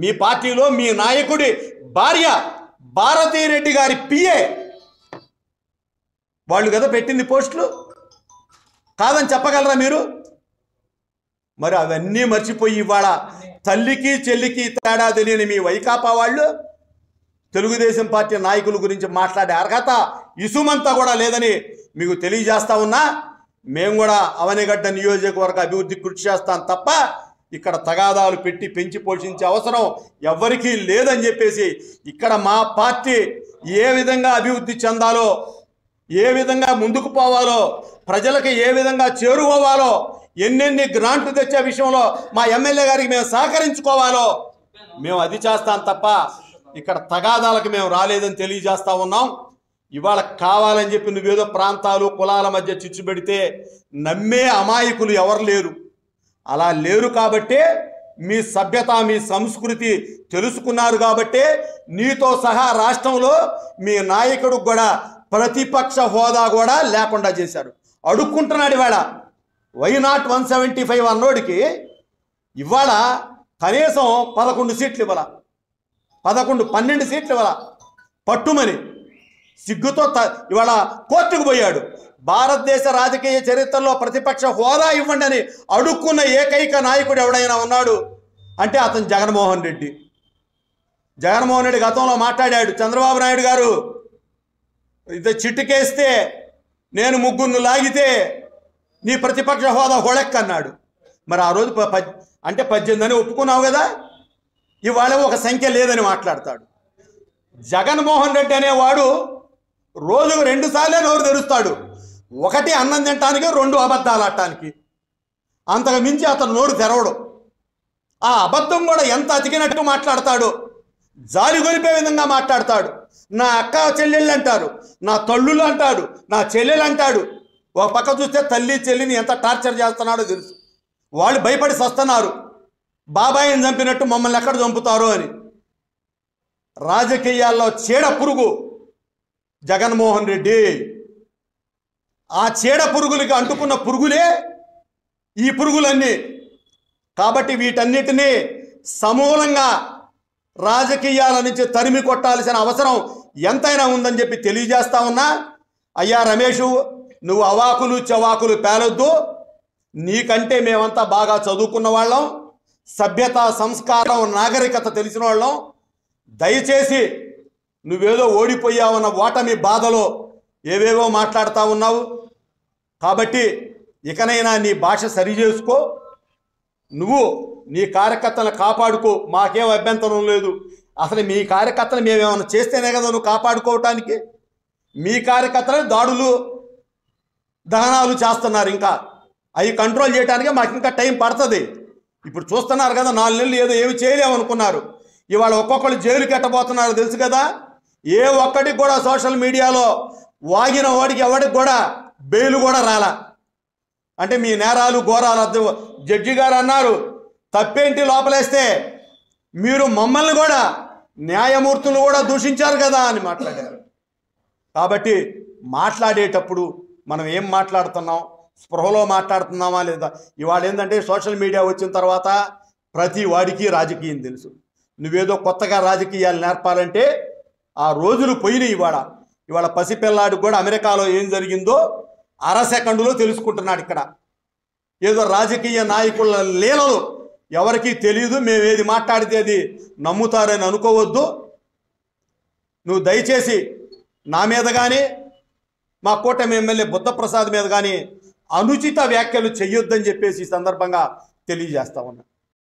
మీ పార్టీలో మీ నాయకుడి భార్య భారతీరెడ్డి గారి పిఏ వాళ్ళు కదా పెట్టింది పోస్టులు, కాదని చెప్పగలరా మీరు? మరి అవన్నీ మర్చిపోయి ఇవాళ తల్లికి చెల్లికి తేడా తెలియని మీ వైకాపా వాళ్ళు తెలుగుదేశం పార్టీ నాయకుల గురించి మాట్లాడే అర్హత ఇసుమంతా కూడా లేదని మీకు తెలియజేస్తా ఉన్నా. మేము కూడా అవనిగడ్డ నియోజకవర్గ అభివృద్ధికి కృషి చేస్తాం తప్ప ఇక్కడ తగాదాలు పెట్టి పెంచి పోషించే అవసరం ఎవ్వరికీ లేదని చెప్పేసి, ఇక్కడ మా పార్టీ ఏ విధంగా అభివృద్ధి చెందాలో, ఏ విధంగా ముందుకు పోవాలో, ప్రజలకు ఏ విధంగా చేరుకోవాలో, ఎన్నెన్ని గ్రాంట్లు తెచ్చే విషయంలో మా ఎమ్మెల్యే గారికి మేము సహకరించుకోవాలో మేము అది చేస్తాం తప్ప ఇక్కడ తగాదాలకు మేము రాలేదని తెలియజేస్తా ఉన్నాం. ఇవాళ కావాలని చెప్పి నువ్వేదో ప్రాంతాలు కులాల మధ్య చిచ్చు పెడితే నమ్మే అమాయకులు ఎవరు లేరు. అలా లేరు కాబట్టే మీ సభ్యత మీ సంస్కృతి తెలుసుకున్నారు కాబట్టే నీతో సహా రాష్ట్రంలో మీ నాయకుడు కూడా ప్రతిపక్ష హోదా కూడా లేకుండా చేశారు. అడుక్కుంటున్నాడు ఇవాళ. వై నాట్ 175 అన్నోడికి ఇవాళ కనీసం 11 సీట్లు ఇవ్వాల, 12 సీట్లు ఇవ్వాల పట్టుమని సిగ్గుతో ఇవాళ కోర్టుకు పోయాడు. భారతదేశ రాజకీయ చరిత్రలో ప్రతిపక్ష హోదా ఇవ్వండి అని అడుక్కున్న ఏకైక నాయకుడు ఎవడైనా ఉన్నాడు అంటే అతను జగన్మోహన్ రెడ్డి. జగన్మోహన్ రెడ్డి గతంలో మాట్లాడాడు, చంద్రబాబు నాయుడు గారు ఇది చిట్టుకేస్తే నేను ముగ్గురు లాగితే నీ ప్రతిపక్ష హోదా హొళెక్కన్నాడు. మరి ఆ రోజు 18 అని ఒప్పుకున్నావు కదా, ఇవాళ ఒక సంఖ్య లేదని మాట్లాడతాడు. జగన్మోహన్ రెడ్డి అనేవాడు రోజుకు 2 సార్లే నోరు తెరుస్తాడు. ఒకటి అన్నం తినటానికి, 2 అబద్ధాలు ఆడటానికి. అంతకు మించి అతను నోరు తెరవడు. ఆ అబద్ధం కూడా ఎంత అతికినట్టు మాట్లాడతాడు, జాలి గొలిపే విధంగా మాట్లాడతాడు. నా అక్క చెల్లెళ్ళు అంటారు, నా తల్లులు అంటాడు, నా చెల్లెలు అంటాడు. ఒక పక్క చూస్తే తల్లి చెల్లిని ఎంత టార్చర్ చేస్తున్నాడో తెలుసు. వాళ్ళు భయపడి సస్తున్నారు, బాబాయిని చంపినట్టు మమ్మల్ని ఎక్కడ చంపుతారో అని. రాజకీయాల్లో చీడ పురుగు జగన్మోహన్ రెడ్డి. ఆ చీడ పురుగులకి అంటుకున్న పురుగులే ఈ పురుగులన్నీ. కాబట్టి వీటన్నిటినీ సమూలంగా రాజకీయాల నుంచి తరిమి కొట్టాల్సిన అవసరం ఎంతైనా ఉందని చెప్పి తెలియజేస్తా ఉన్నా. అయ్యా రమేషు, నువ్వు అవాకులు చవాకులు పేలొద్దు. నీకంటే మేమంతా బాగా చదువుకున్న వాళ్ళం, సభ్యత సంస్కారం నాగరికత తెలిసిన వాళ్ళం. దయచేసి నువ్వేదో ఓడిపోయావన్న ఓటమి బాధలో ఏవేవో మాట్లాడుతూ ఉన్నావు. కాబట్టి ఇకనైనా నీ భాష సరి చేసుకో. నువ్వు నీ కార్యకర్తలను కాపాడుకో, మాకేం అభ్యంతరం లేదు. అసలు మీ కార్యకర్తలు మేమేమైనా చేస్తేనే కదా నువ్వు కాపాడుకోవటానికి. మీ కార్యకర్తలు దాడులు దహనాలు చేస్తున్నారు. ఇంకా అవి కంట్రోల్ చేయడానికే మాకు ఇంకా టైం పడుతుంది. ఇప్పుడు చూస్తున్నారు కదా, 4 నెలలు ఏదో ఏమి చేయలేమనుకున్నారు. ఇవాళ ఒక్కొక్కరు జైలుకి ఎట్టబోతున్నారు తెలుసు కదా. ఏ ఒక్కడికి కూడా సోషల్ మీడియాలో వాగిన వాడికి ఎవడికి కూడా బెయిల్ కూడా రాలా. అంటే మీ నేరాలు ఘోరాలు. జడ్జి గారు అన్నారు, తప్పేంటి లోపలేస్తే, మీరు మమ్మల్ని కూడా న్యాయమూర్తులు కూడా దూషించారు కదా అని మాట్లాడారు. కాబట్టి మాట్లాడేటప్పుడు మనం ఏం మాట్లాడుతున్నాం, స్పృహలో మాట్లాడుతున్నామా లేదా. ఇవాళ ఏంటంటే సోషల్ మీడియా వచ్చిన తర్వాత ప్రతి వాడికి రాజకీయం తెలుసు. నువ్వేదో కొత్తగా రాజకీయాలు నేర్పాలంటే ఆ రోజులు పోయినాయి. ఇవాళ పసిపిల్లాడికి కూడా అమెరికాలో ఏం జరిగిందో 1/2 సెకండులో తెలుసుకుంటున్నాడు. ఇక్కడ ఏదో రాజకీయ నాయకుల లీలలు ఎవరికీ తెలియదు. మేము ఏది మాట్లాడితే అది నమ్ముతారని అనుకోవద్దు. నువ్వు దయచేసి నా మీద కానీ మా కూటమి ఎమ్మెల్యే బుద్ధప్రసాద్ మీద కానీ అనుచిత వ్యాఖ్యలు చెయ్యొద్దని చెప్పేసి ఈ సందర్భంగా తెలియజేస్తా ఉన్నా.